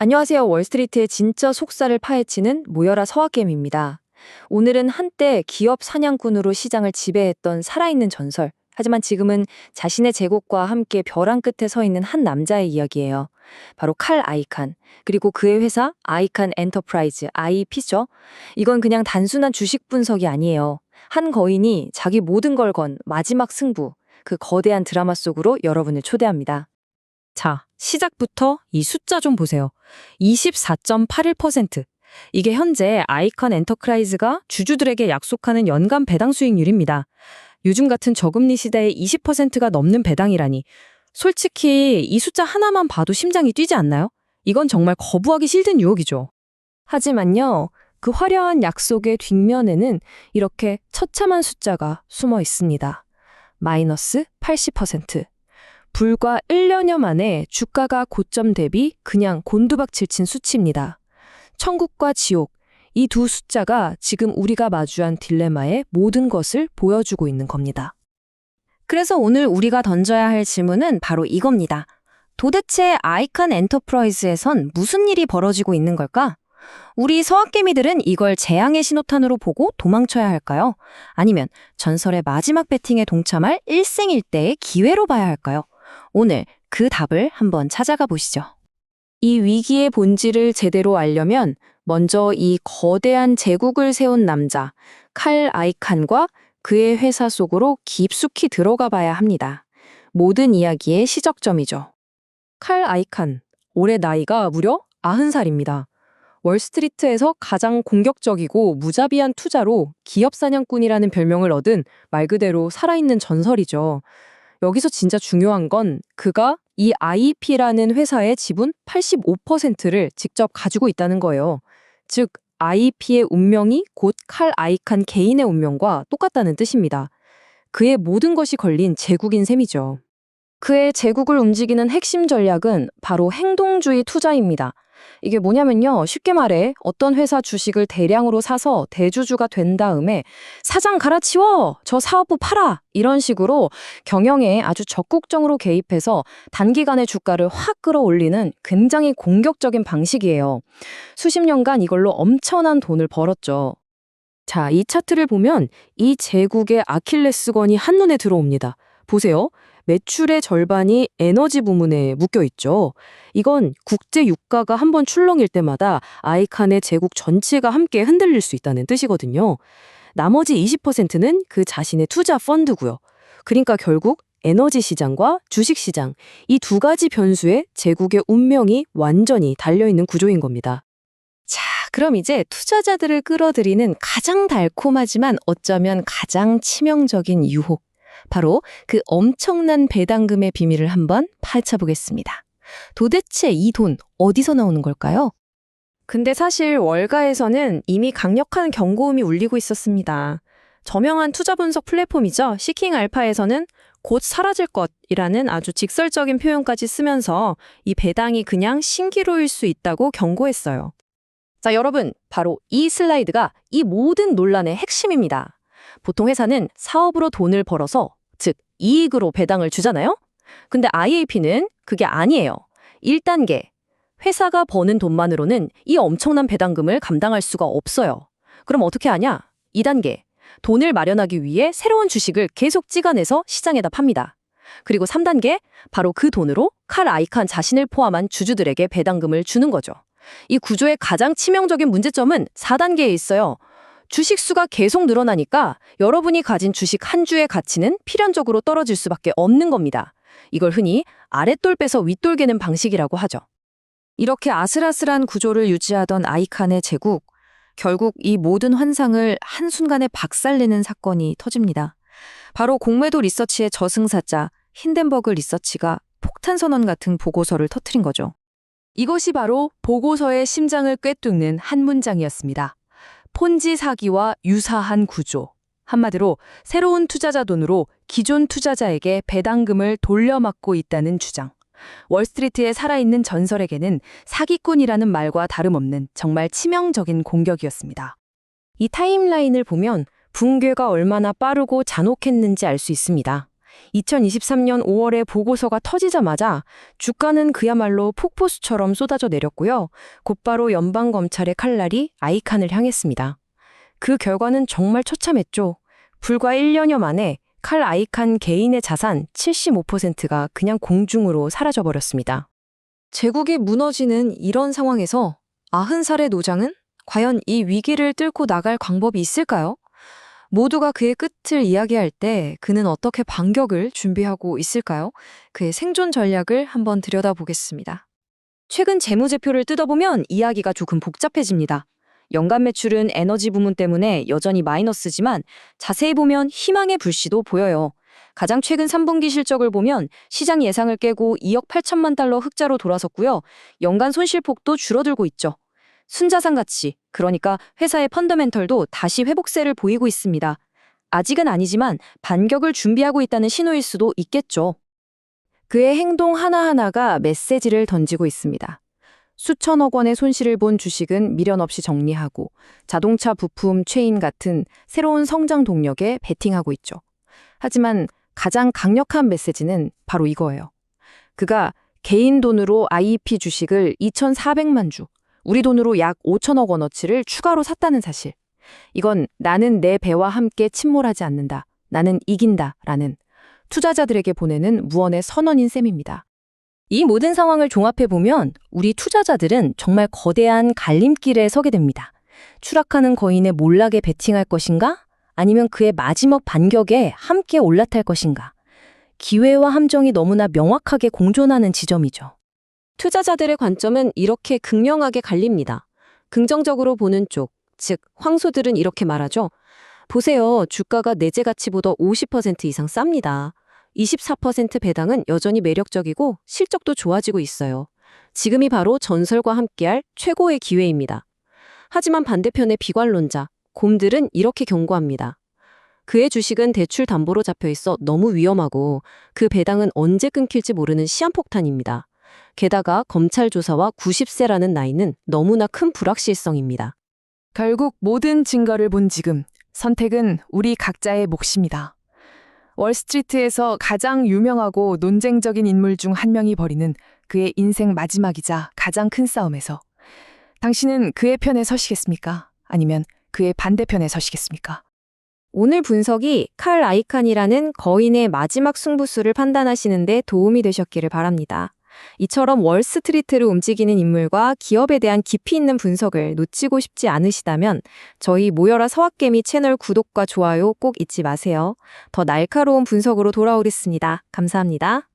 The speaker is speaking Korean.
안녕하세요. 월스트리트의 진짜 속살을 파헤치는 모여라 서학개미입니다. 오늘은 한때 기업 사냥꾼으로 시장을 지배했던 살아있는 전설, 하지만 지금은 자신의 제국과 함께 벼랑 끝에 서 있는 한 남자의 이야기예요. 바로 칼 아이칸, 그리고 그의 회사 아이칸 엔터프라이즈, IP죠. 이건 그냥 단순한 주식 분석이 아니에요. 한 거인이 자기 모든 걸 건 마지막 승부, 그 거대한 드라마 속으로 여러분을 초대합니다. 자, 시작부터 이 숫자 좀 보세요. 24.81%. 이게 현재 아이컨 엔터프라이즈가 주주들에게 약속하는 연간 배당 수익률입니다. 요즘 같은 저금리 시대에 20%가 넘는 배당이라니. 솔직히 이 숫자 하나만 봐도 심장이 뛰지 않나요? 이건 정말 거부하기 싫은 유혹이죠. 하지만요, 그 화려한 약속의 뒷면에는 이렇게 처참한 숫자가 숨어 있습니다. 마이너스 80%. 불과 1년여 만에 주가가 고점 대비 그냥 곤두박질 친 수치입니다. 천국과 지옥, 이 두 숫자가 지금 우리가 마주한 딜레마의 모든 것을 보여주고 있는 겁니다. 그래서 오늘 우리가 던져야 할 질문은 바로 이겁니다. 도대체 아이컨 엔터프라이즈에선 무슨 일이 벌어지고 있는 걸까? 우리 서학개미들은 이걸 재앙의 신호탄으로 보고 도망쳐야 할까요? 아니면 전설의 마지막 배팅에 동참할 일생일대의 기회로 봐야 할까요? 오늘 그 답을 한번 찾아가 보시죠. 이 위기의 본질을 제대로 알려면 먼저 이 거대한 제국을 세운 남자, 칼 아이칸과 그의 회사 속으로 깊숙이 들어가 봐야 합니다. 모든 이야기의 시작점이죠. 칼 아이칸, 올해 나이가 무려 90살입니다. 월스트리트에서 가장 공격적이고 무자비한 투자로 기업 사냥꾼이라는 별명을 얻은 말 그대로 살아있는 전설이죠. 여기서 진짜 중요한 건 그가 이 IP라는 회사의 지분 85%를 직접 가지고 있다는 거예요. 즉, IP의 운명이 곧 칼 아이칸 개인의 운명과 똑같다는 뜻입니다. 그의 모든 것이 걸린 제국인 셈이죠. 그의 제국을 움직이는 핵심 전략은 바로 행동주의 투자입니다. 이게 뭐냐면요. 쉽게 말해 어떤 회사 주식을 대량으로 사서 대주주가 된 다음에 사장 갈아치워! 저 사업부 팔아! 이런 식으로 경영에 아주 적극적으로 개입해서 단기간에 주가를 확 끌어올리는 굉장히 공격적인 방식이에요. 수십 년간 이걸로 엄청난 돈을 벌었죠. 자, 이 차트를 보면 이 제국의 아킬레스건이 한눈에 들어옵니다. 보세요. 매출의 절반이 에너지 부문에 묶여 있죠. 이건 국제 유가가 한번 출렁일 때마다 아이칸의 제국 전체가 함께 흔들릴 수 있다는 뜻이거든요. 나머지 20%는 그 자신의 투자 펀드고요. 그러니까 결국 에너지 시장과 주식 시장, 이 두 가지 변수에 제국의 운명이 완전히 달려있는 구조인 겁니다. 자, 그럼 이제 투자자들을 끌어들이는 가장 달콤하지만 어쩌면 가장 치명적인 유혹. 바로 그 엄청난 배당금의 비밀을 한번 파헤쳐 보겠습니다. 도대체 이 돈 어디서 나오는 걸까요? 근데 사실 월가에서는 이미 강력한 경고음이 울리고 있었습니다. 저명한 투자 분석 플랫폼이죠. 시킹 알파에서는 곧 사라질 것이라는 아주 직설적인 표현까지 쓰면서 이 배당이 그냥 신기루일 수 있다고 경고했어요. 자, 여러분, 바로 이 슬라이드가 이 모든 논란의 핵심입니다. 보통 회사는 사업으로 돈을 벌어서, 즉 이익으로 배당을 주잖아요? 근데 IAP는 그게 아니에요. 1단계, 회사가 버는 돈만으로는 이 엄청난 배당금을 감당할 수가 없어요. 그럼 어떻게 하냐? 2단계, 돈을 마련하기 위해 새로운 주식을 계속 찍어내서 시장에다 팝니다. 그리고 3단계, 바로 그 돈으로 칼 아이칸 자신을 포함한 주주들에게 배당금을 주는 거죠. 이 구조의 가장 치명적인 문제점은 4단계에 있어요. 주식 수가 계속 늘어나니까 여러분이 가진 주식 한 주의 가치는 필연적으로 떨어질 수밖에 없는 겁니다. 이걸 흔히 아랫돌 빼서 윗돌 개는 방식이라고 하죠. 이렇게 아슬아슬한 구조를 유지하던 아이칸의 제국, 결국 이 모든 환상을 한순간에 박살내는 사건이 터집니다. 바로 공매도 리서치의 저승사자 힌덴버그 리서치가 폭탄선언 같은 보고서를 터뜨린 거죠. 이것이 바로 보고서의 심장을 꿰뚫는 한 문장이었습니다. 폰지 사기와 유사한 구조. 한마디로 새로운 투자자 돈으로 기존 투자자에게 배당금을 돌려막고 있다는 주장. 월스트리트에 살아있는 전설에게는 사기꾼이라는 말과 다름없는 정말 치명적인 공격이었습니다. 이 타임라인을 보면 붕괴가 얼마나 빠르고 잔혹했는지 알 수 있습니다. 2023년 5월에 보고서가 터지자마자 주가는 그야말로 폭포수처럼 쏟아져 내렸고요. 곧바로 연방검찰의 칼날이 아이칸을 향했습니다. 그 결과는 정말 처참했죠. 불과 1년여 만에 칼 아이칸 개인의 자산 75%가 그냥 공중으로 사라져버렸습니다. 제국이 무너지는 이런 상황에서 90살의 노장은 과연 이 위기를 뚫고 나갈 방법이 있을까요? 모두가 그의 끝을 이야기할 때 그는 어떻게 반격을 준비하고 있을까요? 그의 생존 전략을 한번 들여다보겠습니다. 최근 재무제표를 뜯어보면 이야기가 조금 복잡해집니다. 연간 매출은 에너지 부문 때문에 여전히 마이너스지만 자세히 보면 희망의 불씨도 보여요. 가장 최근 3분기 실적을 보면 시장 예상을 깨고 2억 8천만 달러 흑자로 돌아섰고요. 연간 손실폭도 줄어들고 있죠. 순자산 가치, 그러니까 회사의 펀더멘털도 다시 회복세를 보이고 있습니다. 아직은 아니지만 반격을 준비하고 있다는 신호일 수도 있겠죠. 그의 행동 하나하나가 메시지를 던지고 있습니다. 수천억 원의 손실을 본 주식은 미련 없이 정리하고 자동차 부품 체인 같은 새로운 성장 동력에 베팅하고 있죠. 하지만 가장 강력한 메시지는 바로 이거예요. 그가 개인 돈으로 IEP 주식을 2,400만 주, 우리 돈으로 약 5천억 원어치를 추가로 샀다는 사실. 이건 나는 내 배와 함께 침몰하지 않는다. 나는 이긴다. 라는 투자자들에게 보내는 무언의 선언인 셈입니다. 이 모든 상황을 종합해보면 우리 투자자들은 정말 거대한 갈림길에 서게 됩니다. 추락하는 거인의 몰락에 베팅할 것인가? 아니면 그의 마지막 반격에 함께 올라탈 것인가? 기회와 함정이 너무나 명확하게 공존하는 지점이죠. 투자자들의 관점은 이렇게 극명하게 갈립니다. 긍정적으로 보는 쪽, 즉 황소들은 이렇게 말하죠. 보세요. 주가가 내재 가치보다 50% 이상 쌉니다. 24% 배당은 여전히 매력적이고 실적도 좋아지고 있어요. 지금이 바로 전설과 함께할 최고의 기회입니다. 하지만 반대편의 비관론자, 곰들은 이렇게 경고합니다. 그의 주식은 대출 담보로 잡혀 있어 너무 위험하고 그 배당은 언제 끊길지 모르는 시한폭탄입니다. 게다가 검찰 조사와 90세라는 나이는 너무나 큰 불확실성입니다. 결국 모든 증거를 본 지금 선택은 우리 각자의 몫입니다. 월스트리트에서 가장 유명하고 논쟁적인 인물 중 한 명이 벌이는 그의 인생 마지막이자 가장 큰 싸움에서 당신은 그의 편에 서시겠습니까? 아니면 그의 반대편에 서시겠습니까? 오늘 분석이 칼 아이칸이라는 거인의 마지막 승부수를 판단하시는 데 도움이 되셨기를 바랍니다. 이처럼 월스트리트를 움직이는 인물과 기업에 대한 깊이 있는 분석을 놓치고 싶지 않으시다면 저희 모여라 서학개미 채널 구독과 좋아요 꼭 잊지 마세요. 더 날카로운 분석으로 돌아오겠습니다. 감사합니다.